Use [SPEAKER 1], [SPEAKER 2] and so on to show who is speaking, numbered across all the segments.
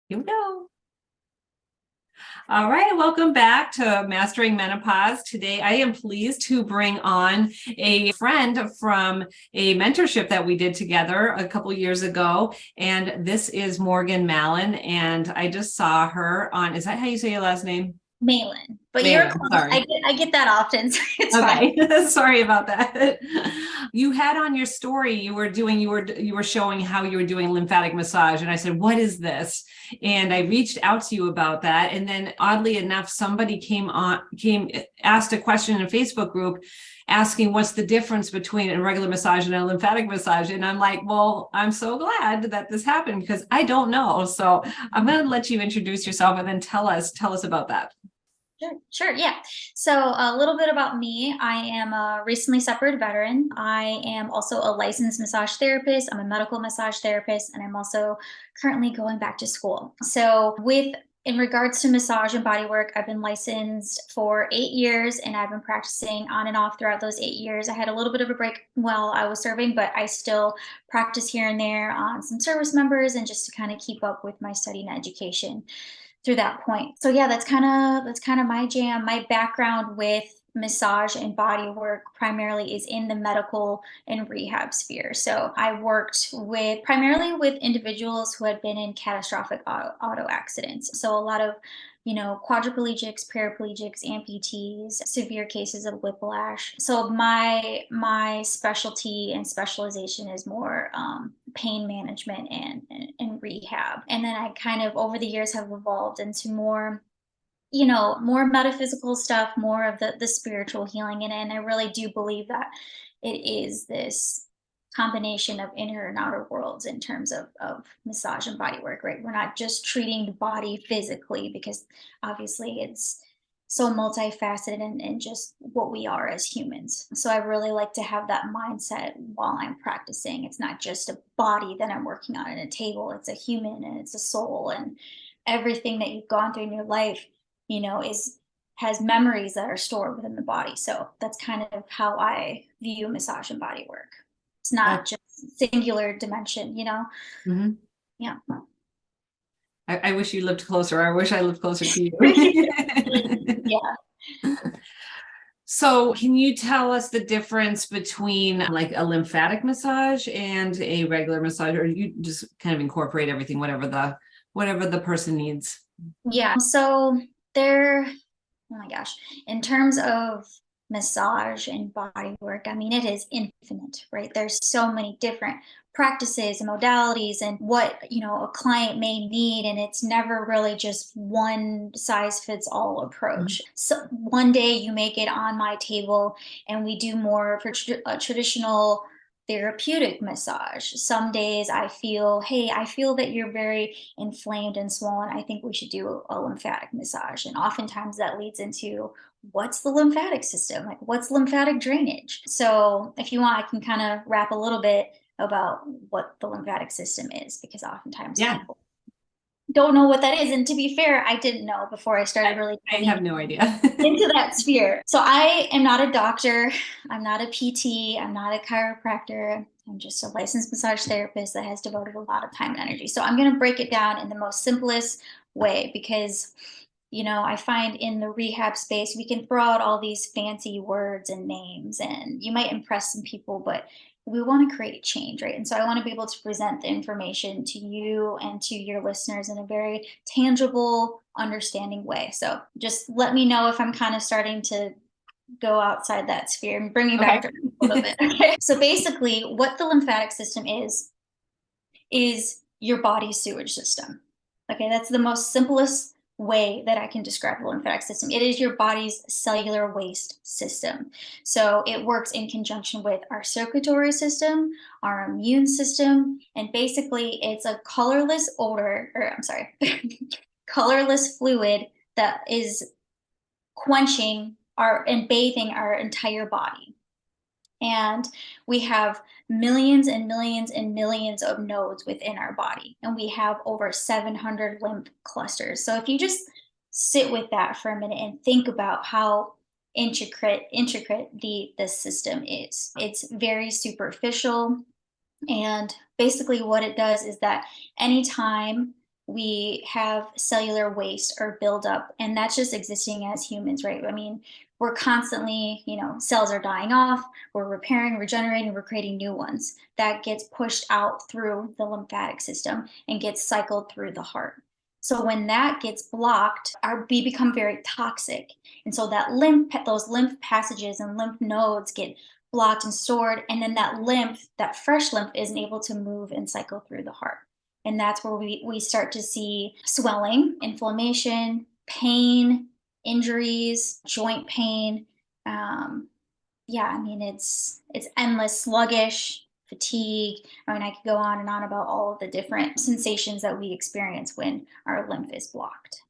[SPEAKER 1] Here we go. All right, welcome back to Mastering Menopause. Today, I am pleased to bring on a friend from a mentorship that we did together a couple years ago. And this is Morgan Malin. And I just saw her on, is that how you say your last name?
[SPEAKER 2] Malin, but you're
[SPEAKER 1] Malin,
[SPEAKER 2] close.
[SPEAKER 1] sorry.
[SPEAKER 2] I get that often, so it's fine.
[SPEAKER 1] Okay, sorry about that. You had on your story, you were showing how you were doing lymphatic massage, and I said, "What is this?" And I reached out to you about that, and then oddly enough, somebody asked a question in a Facebook group asking what's the difference between a regular massage and a lymphatic massage, and I'm like, well, I'm so glad that this happened because I don't know. So I'm going to let you introduce yourself and then tell us about that.
[SPEAKER 2] Sure, yeah. So a little bit about me. I am a recently separated veteran. I am also a licensed massage therapist. I'm a medical massage therapist, and I'm also currently going back to school. So with in regards to massage and body work, I've been licensed for 8 years and I've been practicing on and off throughout those 8 years. I had a little bit of a break while I was serving, but I still practice here and there on some service members and just to kind of keep up with my study and education through that point. So yeah, that's kind of my jam. My background with massage and body work primarily is in the medical and rehab sphere. So I worked with primarily with individuals who had been in catastrophic auto accidents. So a lot of quadriplegics, paraplegics, amputees, severe cases of whiplash. So my specialty and specialization is more pain management and rehab. And then I kind of over the years have evolved into more more metaphysical stuff, more of the spiritual healing in it. And I really do believe that it is this combination of inner and outer worlds in terms of massage and body work, right? We're not just treating the body physically because obviously it's so multifaceted and just what we are as humans. So I really like to have that mindset while I'm practicing. It's not just a body that I'm working on at a table, it's a human and it's a soul and everything that you've gone through in your life, is has memories that are stored within the body. So that's kind of how I view massage and body work. It's not
[SPEAKER 1] That,
[SPEAKER 2] just singular dimension.
[SPEAKER 1] Mhm.
[SPEAKER 2] Yeah.
[SPEAKER 1] I wish you lived closer. I wish I lived closer to you.
[SPEAKER 2] Yeah.
[SPEAKER 1] So, can you tell us the difference between like a lymphatic massage and a regular massage, or you just kind of incorporate everything, whatever the person needs?
[SPEAKER 2] Yeah. So there, oh my gosh, in terms of massage and body work, I mean, it is infinite, right? There's so many different practices and modalities and what, a client may need. And it's never really just one size fits all
[SPEAKER 1] Mhm.
[SPEAKER 2] approach. So one day you may get on my table and we do more of a traditional therapeutic massage. Some days I feel, hey, I feel that you're very inflamed and swollen. I think we should do a lymphatic massage. And oftentimes that leads into what's the lymphatic system? Like, what's lymphatic drainage? So, if you want, I can kind of wrap a little bit about what the lymphatic system is because oftentimes
[SPEAKER 1] Yeah,
[SPEAKER 2] people don't know what that is. And to be fair, I didn't know before I
[SPEAKER 1] I,
[SPEAKER 2] started really
[SPEAKER 1] I
[SPEAKER 2] diving
[SPEAKER 1] have no idea.
[SPEAKER 2] into that sphere. So I am not a doctor, I'm not a PT, I'm not a chiropractor. I'm just a licensed massage therapist that has devoted a lot of time and energy. So I'm going to break it down in the most simplest way because I find in the rehab space we can throw out all these fancy words and names and you might impress some people, but we want to create change, right? And so I want to be able to present the information to you and to your listeners in a very tangible, understanding way. So just let me know if I'm kind of starting to go outside that sphere and bring you back
[SPEAKER 1] Okay.
[SPEAKER 2] to a little bit. Okay. So basically, what the lymphatic system is your body's sewage system. Okay, that's the most simplest way that I can describe the lymphatic system. It is your body's cellular waste system. So it works in conjunction with our circulatory system, our immune system, and basically it's a colorless odor, or I'm sorry, colorless fluid that is quenching our and bathing our entire body. And we have millions and millions and millions of nodes within our body. And we have over 700 lymph clusters. So if you just sit with that for a minute and think about how intricate the system is. It's very superficial. And basically what it does is that anytime we have cellular waste or buildup, and that's just existing as humans, right? I mean, we're constantly, cells are dying off, we're repairing, regenerating, we're creating new ones. That gets pushed out through the lymphatic system and gets cycled through the heart. So when that gets blocked, we become very toxic. And so those lymph passages and lymph nodes get blocked and stored, and then that fresh lymph isn't able to move and cycle through the heart. And that's where we start to see swelling, inflammation, pain, injuries, joint pain. Yeah, I mean, it's endless, sluggish, fatigue. I mean, I could go on and on about all of the different sensations that we experience when our lymph is blocked.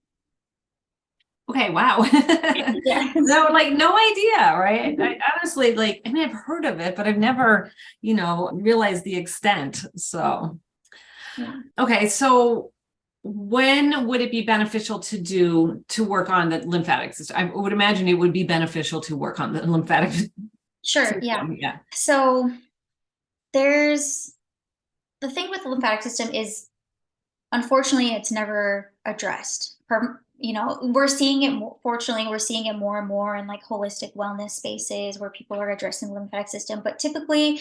[SPEAKER 1] Okay, wow.
[SPEAKER 2] Yes.
[SPEAKER 1] No, like no idea, right? I honestly, like, I mean, I've heard of it, but I've never, realized the extent. So,
[SPEAKER 2] Yeah.
[SPEAKER 1] okay, so when would it be beneficial to work on the lymphatic system? I would imagine it would be beneficial to work on the lymphatic
[SPEAKER 2] Sure. Yeah.
[SPEAKER 1] system. Yeah.
[SPEAKER 2] So there's the thing with the lymphatic system is, unfortunately, it's never addressed. We're seeing it fortunately, we're seeing it more and more in like holistic wellness spaces where people are addressing the lymphatic system, but typically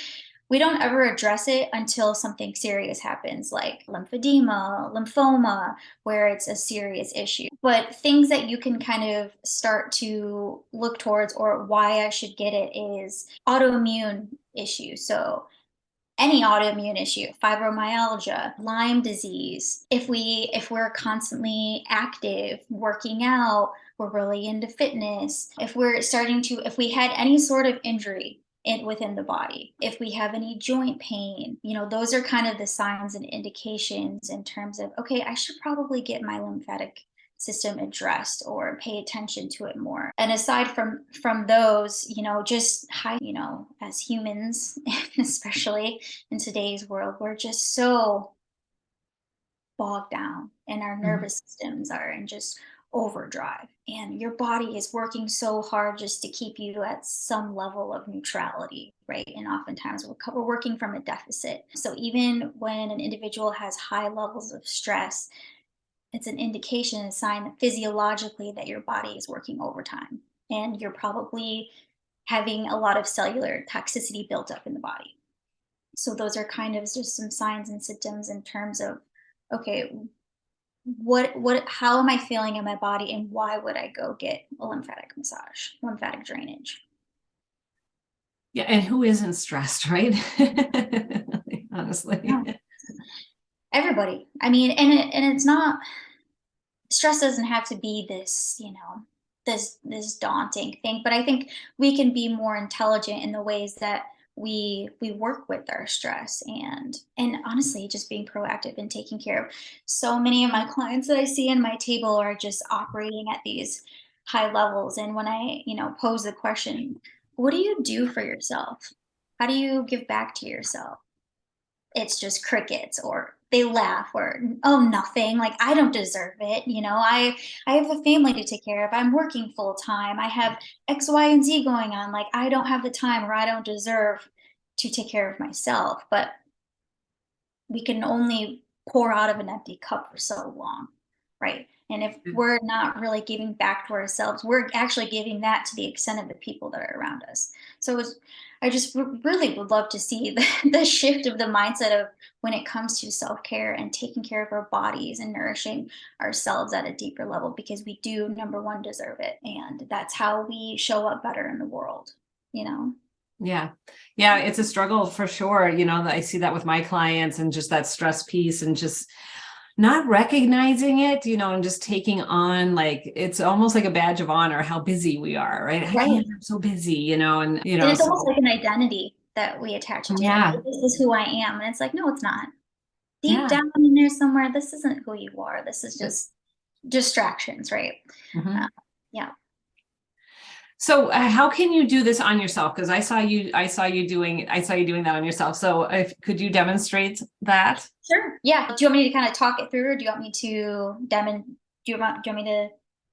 [SPEAKER 2] we don't ever address it until something serious happens, like lymphedema, lymphoma, where it's a serious issue. But things that you can kind of start to look towards, or why I should get it, is autoimmune issues. So any autoimmune issue, fibromyalgia, Lyme disease. If we're constantly active, working out, we're really into fitness. If we had any sort of injury within the body, if we have any joint pain, those are kind of the signs and indications in terms of, okay, I should probably get my lymphatic system addressed or pay attention to it more. And aside from those, just as humans, especially in today's world, we're just so bogged down, and our
[SPEAKER 1] Mhm.
[SPEAKER 2] nervous systems are in just overdrive, and your body is working so hard just to keep you at some level of neutrality, right? And oftentimes we're working from a deficit. So even when an individual has high levels of stress, it's an indication, a sign that physiologically that your body is working overtime, and you're probably having a lot of cellular toxicity built up in the body. So those are kind of just some signs and symptoms in terms of, okay, how am I feeling in my body, and why would I go get a lymphatic massage, lymphatic drainage?
[SPEAKER 1] Yeah, and who isn't stressed, right? Honestly.
[SPEAKER 2] Yeah. Everybody. I mean, and it's not, stress doesn't have to be this, this daunting thing, but I think we can be more intelligent in the ways that we work with our stress, and honestly just being proactive and taking care of. So many of my clients that I see in my table are just operating at these high levels, and when I, pose the question, what do you do for yourself? How do you give back to yourself? It's just crickets, or they laugh, or, oh, nothing, like, I don't deserve it, I have a family to take care of, I'm working full time, I have X, Y, and Z going on, like, I don't have the time, or I don't deserve to take care of myself. But we can only pour out of an empty cup for so long, right? And if we're not really giving back to ourselves, we're actually giving that to the extent of the people that are around us. So I just really would love to see the shift of the mindset of, when it comes to self-care and taking care of our bodies and nourishing ourselves at a deeper level, because we do, number one, deserve it. And that's how we show up better in the world, you know?
[SPEAKER 1] Yeah. Yeah. It's a struggle for sure. I see that with my clients, and just that stress piece, and just not recognizing it, and just taking on, like, it's almost like a badge of honor how busy we are, right? I
[SPEAKER 2] Right.
[SPEAKER 1] can't, I'm so busy,
[SPEAKER 2] And it's almost
[SPEAKER 1] so
[SPEAKER 2] like an identity that we attach it to, like,
[SPEAKER 1] yeah.
[SPEAKER 2] "This is who I am," and it's like, no, it's not. Deep
[SPEAKER 1] Yeah.
[SPEAKER 2] down in there somewhere, this isn't who you are. This is just distractions, right?
[SPEAKER 1] Mhm.
[SPEAKER 2] Uh, yeah.
[SPEAKER 1] So how can you do this on yourself? Because I saw you doing that on yourself. So could you demonstrate that?
[SPEAKER 2] Sure. Yeah. Do you want me to kind of talk it through, or do you want me to do you want me to,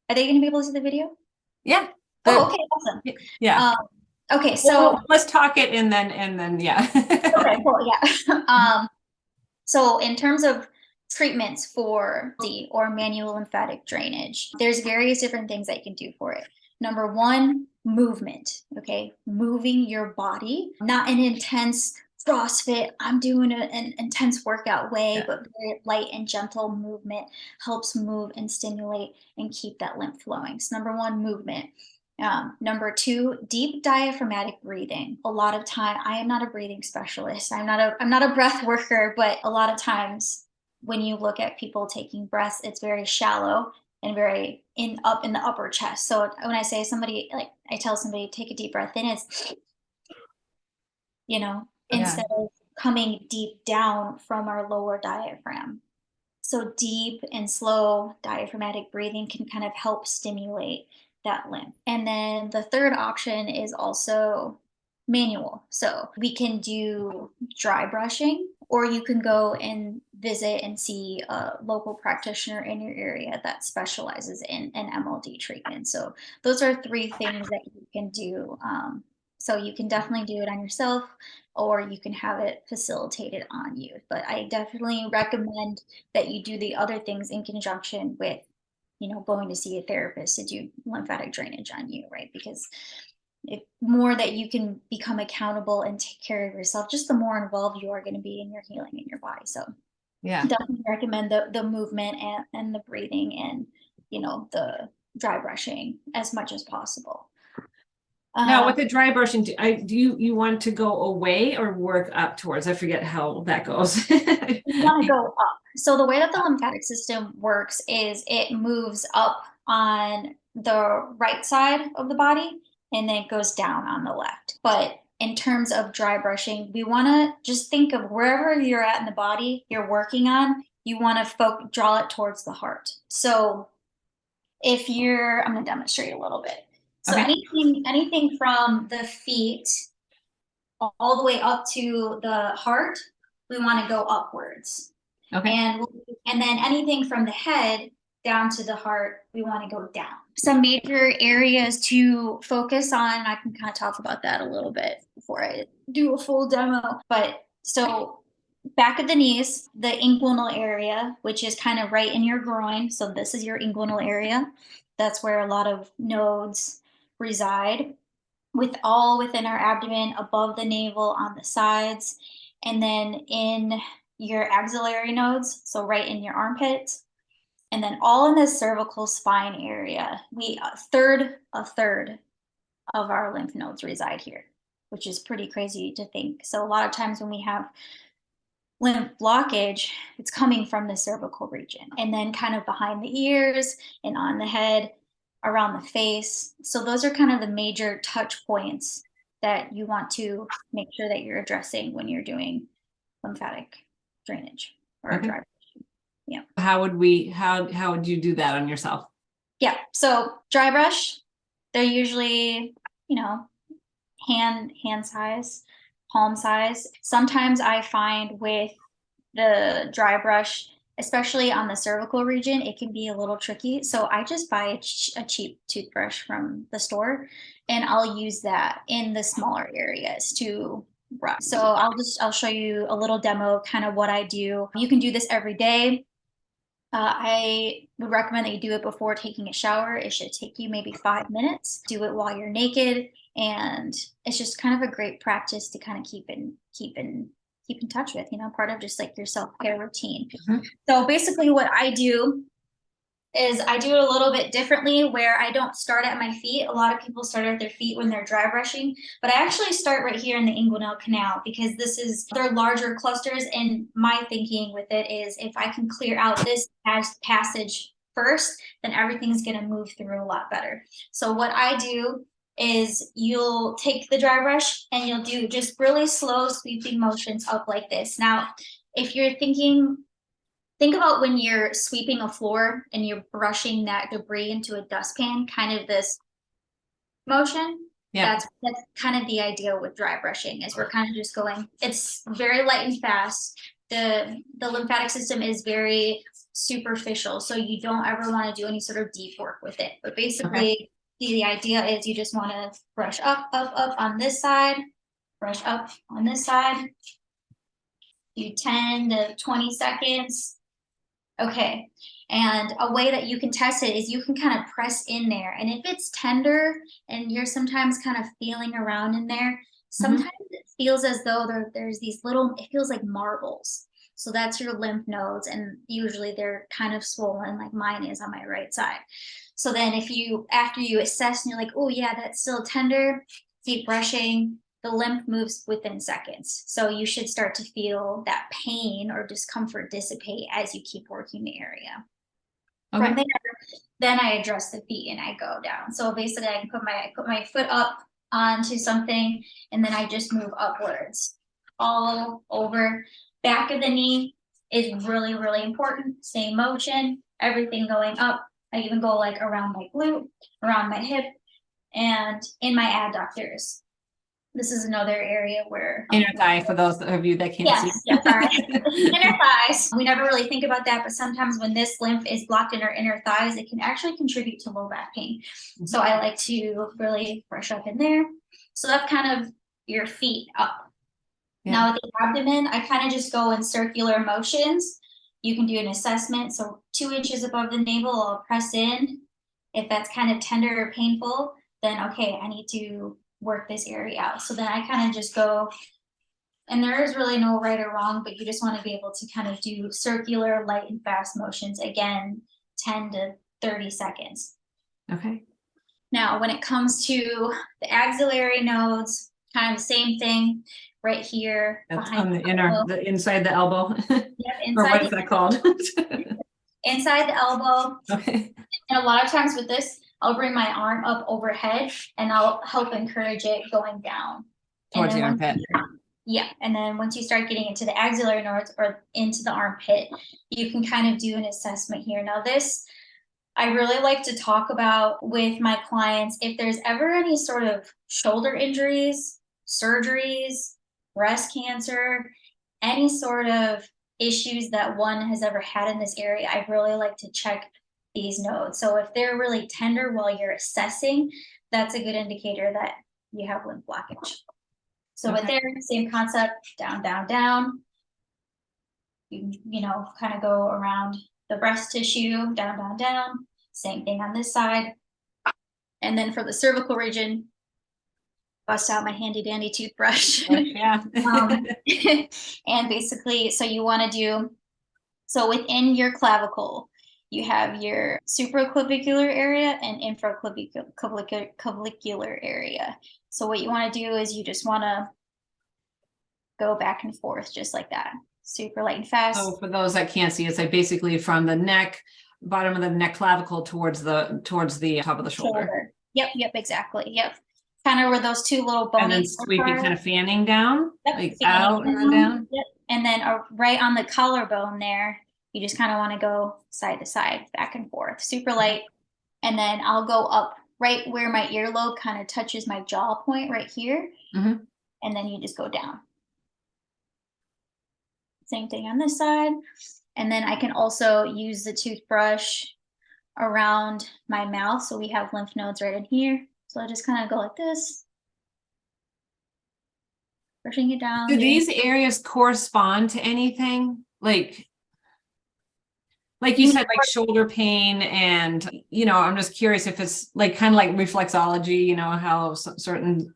[SPEAKER 2] are they gonna be able to see the video?
[SPEAKER 1] Yeah.
[SPEAKER 2] Oh,
[SPEAKER 1] The
[SPEAKER 2] okay, awesome.
[SPEAKER 1] yeah.
[SPEAKER 2] Um, okay,
[SPEAKER 1] Well,
[SPEAKER 2] so
[SPEAKER 1] let's talk it, and then yeah.
[SPEAKER 2] okay, cool, yeah. So in terms of treatments for the or manual lymphatic drainage. There's various different things that you can do for it. Number one, movement. Okay, moving your body, not an intense CrossFit, I'm doing an intense workout way, but very light and gentle movement helps move and stimulate and keep that lymph flowing. So number one, movement. Number two, deep diaphragmatic breathing. A lot of time, I am not a breathing specialist. I'm not a breath worker, but a lot of times when you look at people taking breaths, it's very shallow and very up in the upper chest. So when I say somebody, like I tell somebody, take a deep breath in, it's, instead of coming deep down from our lower diaphragm. So deep and slow diaphragmatic breathing can kind of help stimulate that lymph. And then the third option is also manual. So we can do dry brushing, or you can go and visit and see a local practitioner in your area that specializes in an MLD treatment. So those are three things that you can do. So you can definitely do it on yourself, or you can have it facilitated on you. But I definitely recommend that you do the other things in conjunction with, going to see a therapist to do lymphatic drainage on you, right? Because more that you can become accountable and take care of yourself, just the more involved you are going to be in your healing in your body. So definitely recommend the movement and the breathing and, the dry brushing as much as possible.
[SPEAKER 1] Now with the dry brushing, do you want to go away or work up towards? I forget how that goes.
[SPEAKER 2] You want to go up. So the way that the lymphatic system works is it moves up on the right side of the body and then it goes down on the left. But in terms of dry brushing, we want to just think of wherever you're at in the body you're working on, you want to draw it towards the heart. So I'm going to demonstrate a little bit. So anything from the feet all the way up to the heart, we want to go upwards.
[SPEAKER 1] Okay.
[SPEAKER 2] And then anything from the head down to the heart, we want to go down. Some major areas to focus on, and I can kind of talk about that a little bit before I do a full demo. But so back of the knees, the inguinal area, which is kind of right in your groin. So this is your inguinal area. That's where a lot of nodes reside, within our abdomen, above the navel, on the sides, and then in your axillary nodes, so right in your armpits, and then all in the cervical spine area. A third of our lymph nodes reside here, which is pretty crazy to think. So a lot of times when we have lymph blockage, it's coming from the cervical region, and then kind of behind the ears and on the head, around the face. So those are kind of the major touch points that you want to make sure that you're addressing when you're doing lymphatic drainage or dry brushing. Yeah.
[SPEAKER 1] How would you do that on yourself?
[SPEAKER 2] Yeah. So dry brush, they're usually, hand size, palm size. Sometimes I find with the dry brush, especially on the cervical region, it can be a little tricky. So I just buy a cheap toothbrush from the store, and I'll use that in the smaller areas to brush. So I'll show you a little demo, kind of what I do. You can do this every day. I would recommend that you do it before taking a shower. It should take you maybe 5 minutes. Do it while you're naked, and it's just kind of a great practice to kind of keep in touch with, part of just like your self-care routine. Mm-hmm. So basically what I do is I do it a little bit differently, where I don't start at my feet. A lot of people start at their feet when they're dry brushing, but I actually start right here in the inguinal canal, because they're larger clusters, and my thinking with it is if I can clear out this passage first, then everything's going to move through a lot better. So what I do is you'll take the dry brush and you'll do just really slow sweeping motions up like this. Now, if you're think about when you're sweeping a floor and you're brushing that debris into a dustpan, kind of this motion. Yeah. That's kind of the idea with dry brushing, is we're kind of just going, it's very light and fast. The lymphatic system is very superficial, so you don't ever want to do any sort of deep work with it. But basically, the idea is you just want to brush up on this side, brush up on this side, do 10 to 20 seconds, Okay. And a way that you can test it is you can kind of press in there. And if it's tender and you're sometimes kind of feeling around in there,
[SPEAKER 1] Mhm.
[SPEAKER 2] sometimes it feels as though there's these little, it feels like marbles. So that's your lymph nodes. And usually they're kind of swollen, like mine is on my right side. So then if you, after you assess and you're like, oh yeah, that's still tender, keep brushing, the lymph moves within seconds. So you should start to feel that pain or discomfort dissipate as you keep working the area. From
[SPEAKER 1] Okay.
[SPEAKER 2] there, then I address the feet and I go down. So basically I can put my foot up onto something and then I just move upwards all over. Back of the knee is really, really important. Same motion, everything going up. I even go like around my glute, around my hip, and in my adductors. This is another area where
[SPEAKER 1] Inner thigh for those of you that can't see.
[SPEAKER 2] yes, yes, all right. Inner thighs. We never really think about that, but sometimes when this lymph is blocked in our inner thighs, it can actually contribute to low back pain. So I like to really brush up in there. So that's kind of your feet up.
[SPEAKER 1] Yeah.
[SPEAKER 2] Now with the abdomen, I kind of just go in circular motions. You can do an assessment. So 2 inches above the navel, I'll press in. If that's kind of tender or painful, then okay, I need to work this area out. So then I kind of just go, and there is really no right or wrong, but you just want to be able to kind of do circular, light and fast motions, again, 10 to 30 seconds.
[SPEAKER 1] Okay.
[SPEAKER 2] Now, when it comes to the axillary nodes, kind of the same thing right here.
[SPEAKER 1] That's
[SPEAKER 2] Behind
[SPEAKER 1] on the inner,
[SPEAKER 2] elbow.
[SPEAKER 1] the inside the elbow.
[SPEAKER 2] Yep,
[SPEAKER 1] Or what
[SPEAKER 2] inside
[SPEAKER 1] is that called?
[SPEAKER 2] inside the elbow.
[SPEAKER 1] Okay.
[SPEAKER 2] And a lot of times with this, I'll bring my arm up overhead and I'll help encourage it going down.
[SPEAKER 1] Towards the
[SPEAKER 2] And then
[SPEAKER 1] armpit.
[SPEAKER 2] yeah, and then once you start getting into the axillary nodes or into the armpit, you can kind of do an assessment here. Now this, I really like to talk about with my clients if there's ever any sort of shoulder injuries, surgeries, breast cancer, any sort of issues that one has ever had in this area, I really like to check these nodes. So if they're really tender while you're assessing, that's a good indicator that you have lymph blockage. So with there, same concept, down, down, down. You know, kind of go around the breast tissue, down, down, down. Same thing on this side. And then for the cervical region, bust out my handy dandy toothbrush.
[SPEAKER 1] Yeah.
[SPEAKER 2] And basically, so you want to do, so within your clavicle, you have your supraclavicular area and infraclavicular area. So what you want to do is you just want to go back and forth just like that. Super light and fast.
[SPEAKER 1] So for those that can't see, it's like basically from the neck, bottom of the neck clavicle towards the top of the shoulder.
[SPEAKER 2] Yep, exactly. Yep. Kind of where those two little bones.
[SPEAKER 1] And then sweeping, kind of fanning down,
[SPEAKER 2] yep,
[SPEAKER 1] like
[SPEAKER 2] fanning
[SPEAKER 1] out and then down.
[SPEAKER 2] Yep. And then right on the collarbone there, you just kind of want to go side to side, back and forth, super light. And then I'll go up right where my earlobe kind of touches my jaw point right here.
[SPEAKER 1] Mm-hmm.
[SPEAKER 2] And then you just go down. Same thing on this side. And then I can also use the toothbrush around my mouth. So we have lymph nodes right in here. So I just kind of go like this. Brushing it down.
[SPEAKER 1] Do these areas correspond to anything? Like you said, like shoulder pain and, you know, I'm just curious if it's like kind of like reflexology, you know, how certain.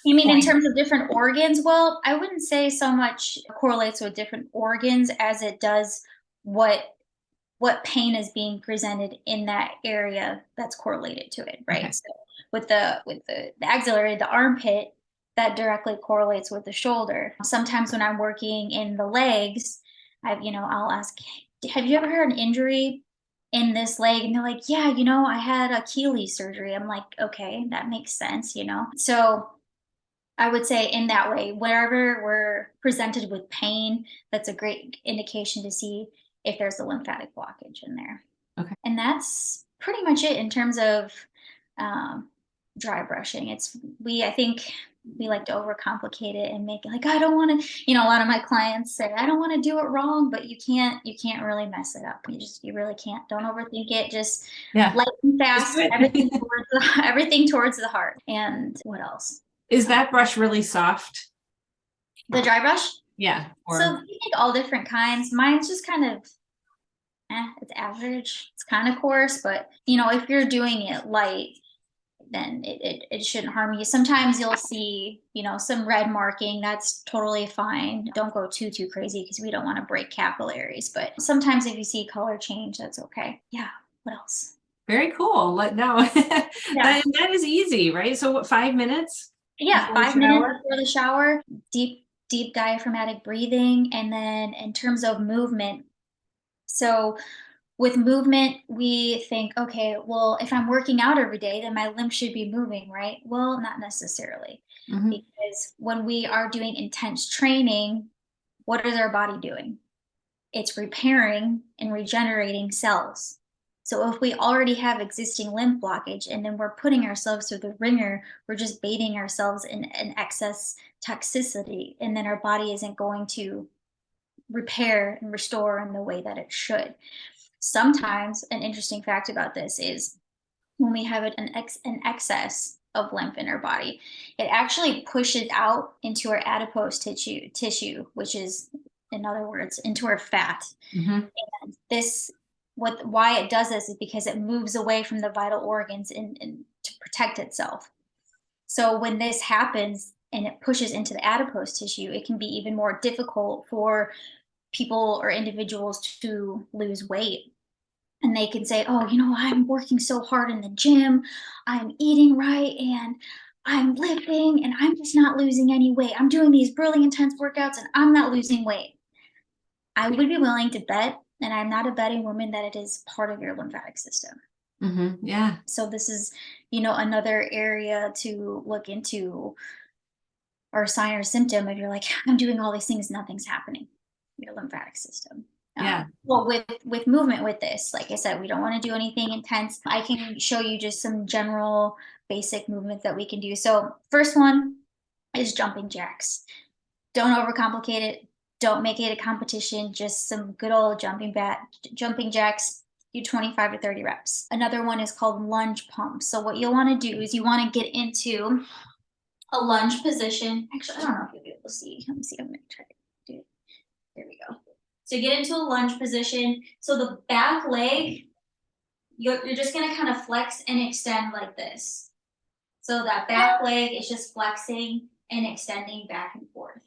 [SPEAKER 2] You mean in terms of different organs? Well, I wouldn't say so much correlates with different organs as it does what pain is being presented in that area that's correlated to it, right? Okay. So with the axillary, the armpit, that correlates with the shoulder. Sometimes when I'm working in the legs, I'll ask, have you ever had an injury in this leg? And they're like, yeah, I had Achilles surgery. I'm like, okay, that makes sense, So I would say in that way, wherever we're presented with pain, that's a great indication to see if there's a lymphatic blockage in there.
[SPEAKER 1] Okay. And
[SPEAKER 2] that's pretty much it in terms of dry brushing. I think we like to overcomplicate it and make it like, I don't want to, a lot of my clients say, I don't want to do it wrong, but you can't really mess it up. You really can't. Don't overthink it. Just light and fast, everything towards the heart. And what else?
[SPEAKER 1] Is that brush really soft?
[SPEAKER 2] The dry brush?
[SPEAKER 1] Yeah.
[SPEAKER 2] So we make all different kinds. Mine's just kind of, it's average. It's kind of coarse, but you know, if you're doing it light, then it shouldn't harm you. Sometimes you'll see, you know, some red marking. That's totally fine. Don't go too crazy because we don't want to break capillaries. But sometimes if you see color change, that's okay. Yeah. What else?
[SPEAKER 1] Very cool. No,
[SPEAKER 2] Yeah.
[SPEAKER 1] that is easy, right? So what, 5 minutes
[SPEAKER 2] Yeah.
[SPEAKER 1] before the
[SPEAKER 2] 5 minutes
[SPEAKER 1] shower?
[SPEAKER 2] before the shower, deep diaphragmatic breathing. And then in terms of movement, so with movement, we think, okay, well, if I'm working out every day, then my lymph should be moving, right? Well, not necessarily.
[SPEAKER 1] Mhm.
[SPEAKER 2] Because when we are doing intense training, what is our body doing? It's repairing and regenerating cells. So if we already have existing lymph blockage and then we're putting ourselves through the ringer, we're just baiting ourselves in an excess toxicity, and then our body isn't going to repair and restore in the way that it should. Sometimes an interesting fact about this is when we have an excess of lymph in our body, it actually pushes out into our adipose tissue, which is, in other words, into our fat.
[SPEAKER 1] Mhm.
[SPEAKER 2] And this, why it does this is because it moves away from the vital organs and to protect itself. So when this happens and it pushes into the adipose tissue, it can be even more difficult for people or individuals to lose weight. And they can say, oh, you know, I'm working so hard in the gym, I'm eating right, and I'm lifting, and I'm just not losing any weight. I'm doing these really intense workouts and I'm not losing weight. I would be willing to bet, and I'm not a betting woman, that it is part of your lymphatic system.
[SPEAKER 1] Mhm. Yeah.
[SPEAKER 2] So this is, you know, another area to look into, or sign or symptom if you're like, I'm doing all these things, nothing's happening. Your lymphatic system.
[SPEAKER 1] Yeah.
[SPEAKER 2] Well, with movement, with this, like I said, we don't want to do anything intense. I can show you just some general basic movements that we can do. So first one is jumping jacks. Don't overcomplicate it. Don't make it a competition. Just some good old jumping jacks. Do 25 to 30 reps. Another one is called lunge pumps. So what you'll want to do is you want to get into a lunge position. Actually, I don't know if you'll be able to see. Let me see. I'm going to try to do it. There we go. So get into a lunge position. So the back leg, you're just going to kind of flex and extend like this. So that back leg is just flexing and extending back and forth.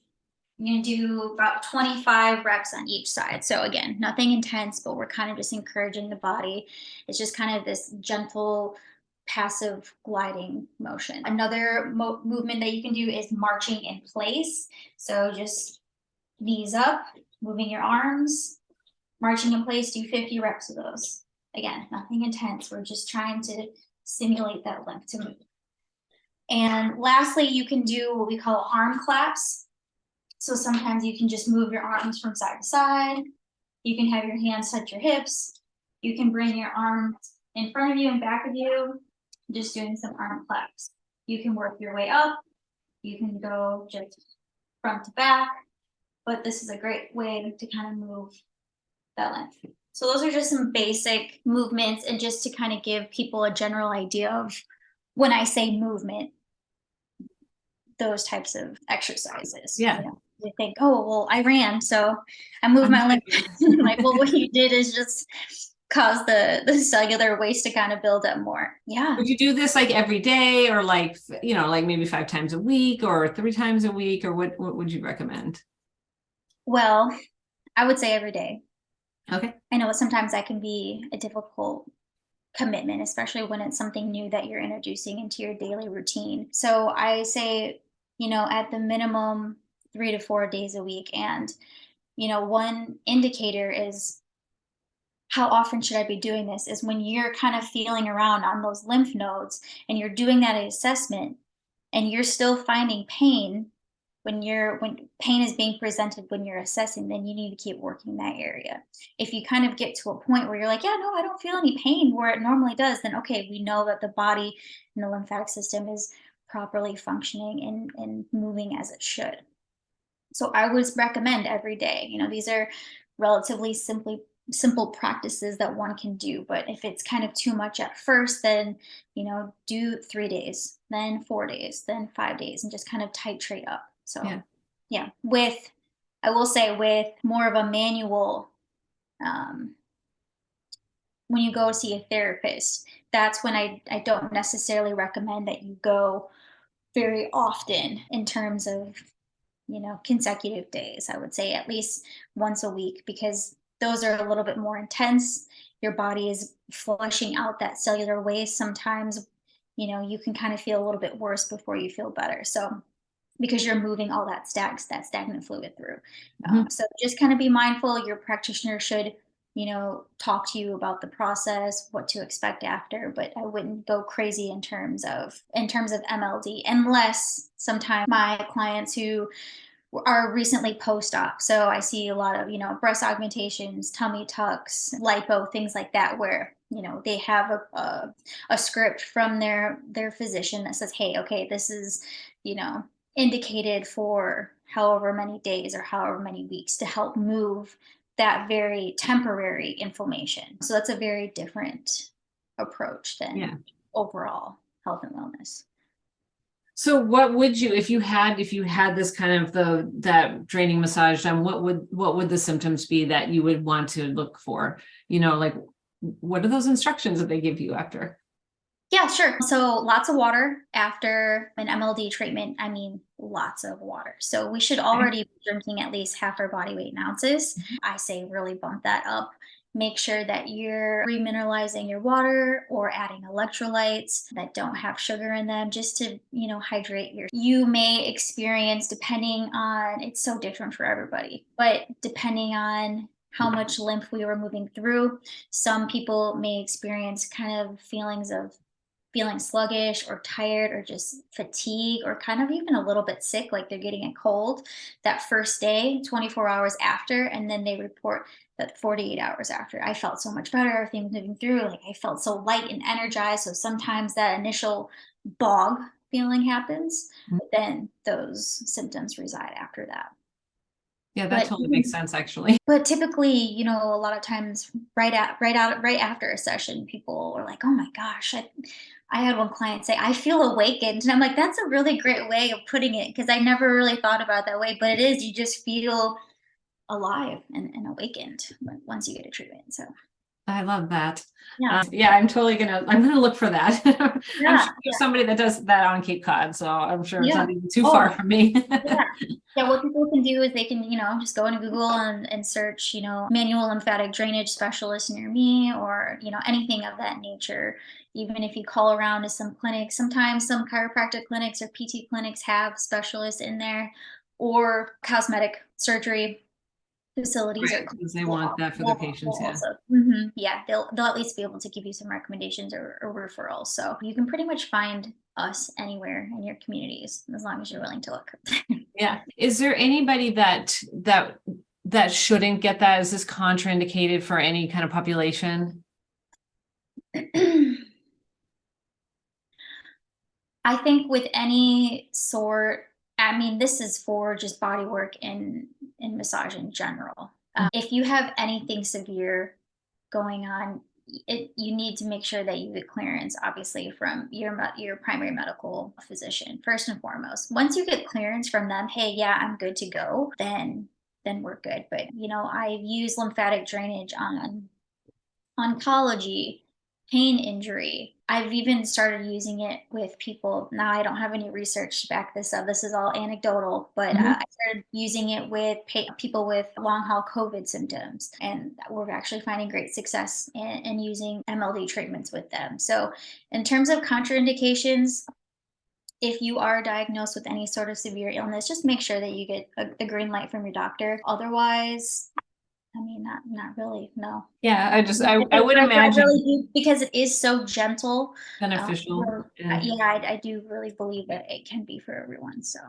[SPEAKER 2] You're going to do about 25 reps on each side. So again, nothing intense, but we're kind of just encouraging the body. It's just kind of this gentle, passive gliding motion. Another movement that you can do is marching in place. So just knees up, moving your arms, marching in place, do 50 reps of those. Again, nothing intense. We're just trying to stimulate that lymph to move. And lastly, you can do what we call arm claps. So sometimes you can just move your arms from side to side. You can have your hands touch your hips. You can bring your arms in front of you and back of you, just doing some arm claps. You can work your way up. You can go just front to back, but this is a great way to kind of move that lymph. So those are just some basic movements, and just to kind of give people a general idea of when I say movement, those types of exercises.
[SPEAKER 1] Yeah.
[SPEAKER 2] You know, they think, oh, well, I ran, so I moved my lymph. Like, well, what you did is just cause the cellular waste to kind of build up more. Yeah.
[SPEAKER 1] Would you do this like every day, or like, like maybe 5 times a week or 3 times a week, or what would you recommend?
[SPEAKER 2] Well, I would say every day.
[SPEAKER 1] Okay.
[SPEAKER 2] I know sometimes that can be a difficult commitment, especially when it's something new that you're introducing into your daily routine. So I say, you know, at the minimum 3 to 4 days a week. And, you know, one indicator is how often should I be doing this is when you're kind of feeling around on those lymph nodes and you're doing that assessment and you're still finding pain when pain is being presented when you're assessing, then you need to keep working that area. If you kind of get to a point where you're like, yeah, no, I don't feel any pain where it normally does, then okay, we know that the body and the lymphatic system is properly functioning and moving as it should. So I would recommend every day. You know, these are relatively simple practices that one can do. But if it's kind of too much at first, then, you know, do 3 days, then 4 days, then 5 days, and just kind of titrate up. So
[SPEAKER 1] Yeah.
[SPEAKER 2] yeah, I will say with more of a manual um, when you go see a therapist, that's when I don't necessarily recommend that you go very often in terms of, consecutive days. I would say at least once a week, because those are a little bit more intense. Your body is flushing out that cellular waste. Sometimes, you can kind of feel a little bit worse before you feel better. So because you're moving all that stagnant fluid through.
[SPEAKER 1] Mhm.
[SPEAKER 2] So just kind of be mindful. Your practitioner should, talk to you about the process, what to expect after. But I wouldn't go crazy in terms of MLD, unless sometimes my clients who are recently post-op. So I see a lot of, breast augmentations, tummy tucks, lipo, things like that, where, they have a script from their physician that says, hey, okay, this is, you know, indicated for however many days or however many weeks to help move that very temporary inflammation. So that's a very different approach
[SPEAKER 1] Yeah.
[SPEAKER 2] than overall health and wellness.
[SPEAKER 1] So what would you, if you had this kind of that draining massage done, what would the symptoms be that you would want to look for? Like what are those instructions that they give you after?
[SPEAKER 2] Yeah, sure. So lots of water after an MLD treatment. I mean, lots of water. So we should
[SPEAKER 1] Okay.
[SPEAKER 2] already be drinking at least half our body weight in ounces. I say really bump that up. Make sure that you're remineralizing your water or adding electrolytes that don't have sugar in them, just to, hydrate you may experience, depending on, it's so different for everybody, but depending on how much lymph we were moving through, some people may experience kind of feelings of feeling sluggish or tired or just fatigue or kind of even a little bit sick, like they're getting a cold that first day, 24 hours after, and then they report that 48 hours after, I felt so much better, everything's moving through, like I felt so light and energized. So sometimes that initial bog feeling happens, but then those symptoms reside after that.
[SPEAKER 1] Yeah, that
[SPEAKER 2] But
[SPEAKER 1] totally makes sense, actually.
[SPEAKER 2] but typically, a lot of times right after a session, people are like, "Oh my gosh." I had one client say, "I feel awakened." And I'm like, "That's a really great way of putting it, because I never really thought about it that way." But it is, you just feel alive and awakened once you get a treatment. So
[SPEAKER 1] I love that.
[SPEAKER 2] yeah.
[SPEAKER 1] Yeah, I'm gonna look for that. I'm
[SPEAKER 2] Yeah.
[SPEAKER 1] sure there's somebody that does that on Cape Cod, so I'm sure it's
[SPEAKER 2] Yeah.
[SPEAKER 1] not even too far
[SPEAKER 2] Oh,
[SPEAKER 1] from me.
[SPEAKER 2] yeah. Yeah, what people can do is they can, just go into Google and search, manual lymphatic drainage specialist near me, or, anything of that nature. Even if you call around to some clinics, sometimes some chiropractic clinics or PT clinics have specialists in there, or cosmetic surgery facilities
[SPEAKER 1] Right,
[SPEAKER 2] are
[SPEAKER 1] because they want that for their patients,
[SPEAKER 2] will
[SPEAKER 1] yeah.
[SPEAKER 2] also, yeah, they'll at least be able to give you some recommendations or referrals. So you can pretty much find us anywhere in your communities as long as you're willing to look.
[SPEAKER 1] Yeah. Is there anybody that shouldn't get that? Is this contraindicated for any kind of population?
[SPEAKER 2] I think with any sort, I mean, this is for just body work and massage in general. If you have anything severe going on, you need to make sure that you get clearance, obviously, from your primary medical physician first and foremost. Once you get clearance from them, hey, yeah, I'm good to go, then we're good. But I've used lymphatic drainage on oncology, pain injury. I've even started using it with people. Now, I don't have any research to back this up. This is all anecdotal, but
[SPEAKER 1] Mhm.
[SPEAKER 2] I started using it with people with long haul COVID symptoms. And we're actually finding great success in using MLD treatments with them. So, in terms of contraindications, if you are diagnosed with any sort of severe illness, just make sure that you get the green light from your doctor. Otherwise, I mean, not really, no.
[SPEAKER 1] Yeah, I would
[SPEAKER 2] I really
[SPEAKER 1] imagine
[SPEAKER 2] do, because it is so gentle.
[SPEAKER 1] beneficial. Yeah.
[SPEAKER 2] Yeah, I do really believe that it can be for everyone. So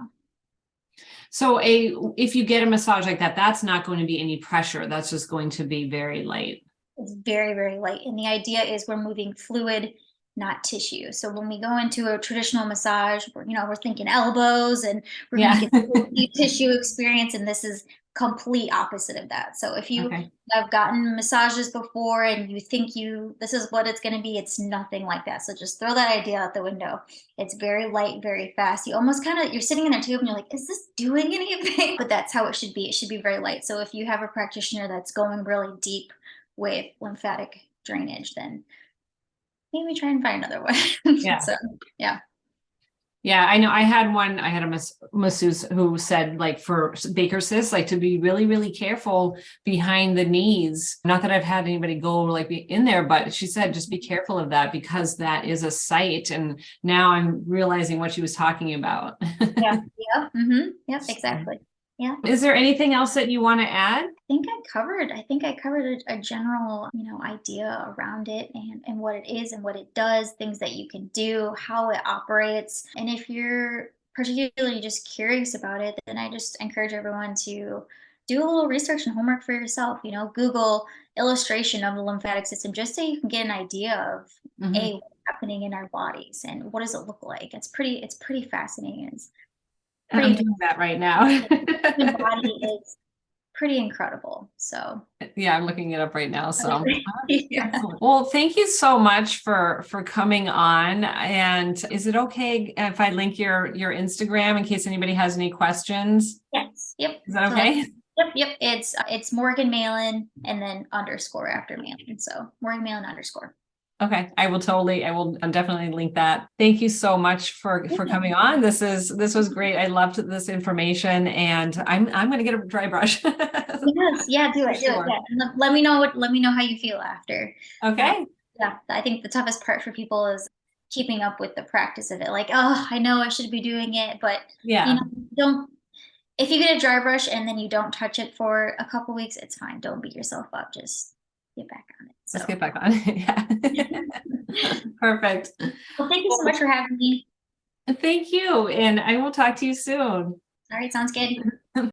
[SPEAKER 1] So if you get a massage like that, that's not going to be any pressure. That's just going to be very light.
[SPEAKER 2] it's very, very light. And the idea is we're moving fluid, not tissue. So when we go into a traditional massage, we're thinking elbows and we're going to
[SPEAKER 1] Yeah.
[SPEAKER 2] get the deep tissue experience. And this is complete opposite of that. So if you
[SPEAKER 1] Okay.
[SPEAKER 2] have gotten massages before and you think this is what it's going to be, it's nothing like that. So just throw that idea out the window. It's very light, very fast. You almost you're sitting in there too and you're like, is this doing anything? But that's how it should be. It should be very light. So if you have a practitioner that's going really deep with lymphatic drainage, then maybe try and find another one.
[SPEAKER 1] Yeah.
[SPEAKER 2] So yeah.
[SPEAKER 1] Yeah, I know. I had a masseuse who said, like, for Baker cysts, like, to be really, really careful behind the knees. Not that I've had anybody go like be in there, but she said, just be careful of that because that is a site. And now I'm realizing what she was talking about.
[SPEAKER 2] Yeah. Yep. Yep. Exactly. Yeah.
[SPEAKER 1] Is there anything else that you want to add?
[SPEAKER 2] I think I covered a general, idea around it, and what it is and what it does, things that you can do, how it operates. And if you're particularly just curious about it, then I just encourage everyone to do a little research and homework for yourself. Google illustration of the lymphatic system just so you can get an idea of
[SPEAKER 1] Mhm.
[SPEAKER 2] what's happening in our bodies and what does it look like. It's pretty fascinating. It's
[SPEAKER 1] I'm
[SPEAKER 2] pretty
[SPEAKER 1] doing that right now.
[SPEAKER 2] human body is pretty incredible. So
[SPEAKER 1] Yeah, I'm looking it up right now. So
[SPEAKER 2] yeah.
[SPEAKER 1] excellent. Well, thank you so much for coming on. And is it okay if I link your Instagram in case anybody has any questions?
[SPEAKER 2] Yes. Yep.
[SPEAKER 1] Is that
[SPEAKER 2] So
[SPEAKER 1] okay?
[SPEAKER 2] yep. It's Morgan Malin and then underscore after Malin. So Morgan Malin underscore.
[SPEAKER 1] Okay, I will definitely link that. Thank you so much for coming on. This was great. I loved this information, and I'm gonna get a dry brush.
[SPEAKER 2] Yes. Yeah. Do
[SPEAKER 1] For
[SPEAKER 2] it. Do it.
[SPEAKER 1] sure.
[SPEAKER 2] Yeah. And let me know how you feel after. Uh,
[SPEAKER 1] Okay.
[SPEAKER 2] yeah. I think the toughest part for people is keeping up with the practice of it. Like, oh, I know I should be doing it, but you
[SPEAKER 1] Yeah.
[SPEAKER 2] know, don't. If you get a dry brush and then you don't touch it for a couple weeks, it's fine. Don't beat yourself up. Just get back on it.
[SPEAKER 1] Let's
[SPEAKER 2] So.
[SPEAKER 1] get back on. Yeah. Perfect.
[SPEAKER 2] Well, thank you so much for having me.
[SPEAKER 1] Thank you. And I will talk to you soon.
[SPEAKER 2] All right, sounds good.